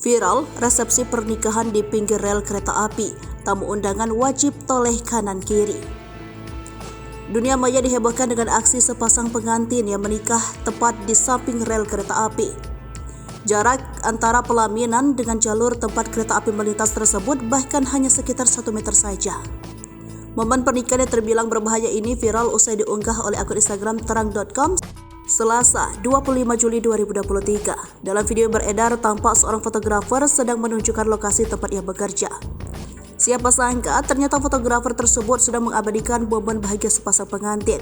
Viral, resepsi pernikahan di pinggir rel kereta api. Tamu undangan wajib toleh kanan kiri. Dunia maya dihebohkan dengan aksi sepasang pengantin yang menikah tepat di samping rel kereta api. Jarak antara pelaminan dengan jalur tempat kereta api melintas tersebut bahkan hanya sekitar 1 meter saja. Momen pernikahan yang terbilang berbahaya ini viral usai diunggah oleh akun Instagram terang.com Selasa 25 Juli 2023. Dalam video yang beredar, tampak seorang fotografer sedang menunjukkan lokasi tempat ia bekerja. Siapa sangka ternyata fotografer tersebut sedang mengabadikan momen bahagia sepasang pengantin.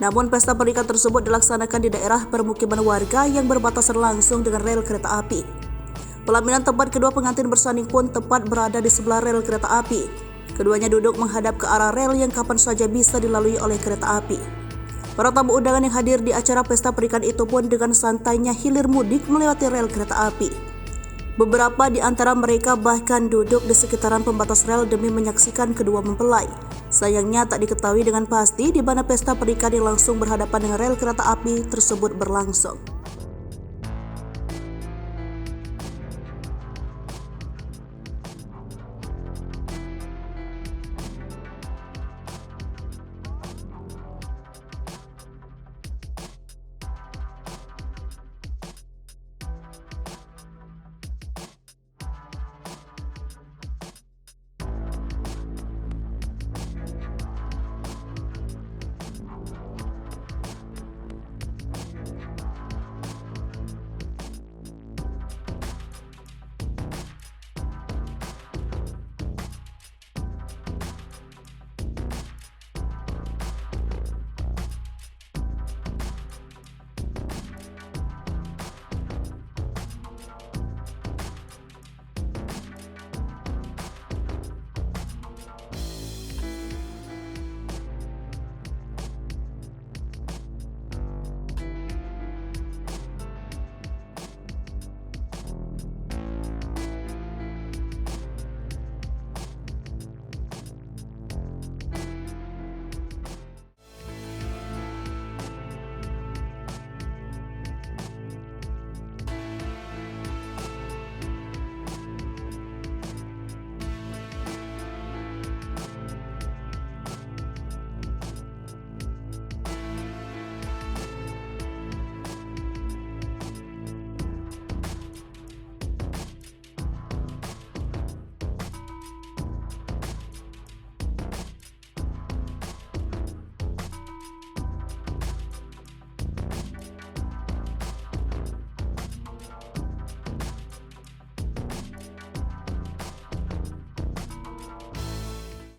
Namun pesta pernikahan tersebut dilaksanakan di daerah permukiman warga yang berbatasan langsung dengan rel kereta api. Pelaminan tempat kedua pengantin bersanding pun tepat berada di sebelah rel kereta api. Keduanya duduk menghadap ke arah rel yang kapan saja bisa dilalui oleh kereta api. Para tamu undangan yang hadir di acara pesta pernikahan itu pun dengan santainya hilir mudik melewati rel kereta api. Beberapa di antara mereka bahkan duduk di sekitaran pembatas rel demi menyaksikan kedua mempelai. Sayangnya tak diketahui dengan pasti di mana pesta pernikahan yang langsung berhadapan dengan rel kereta api tersebut berlangsung.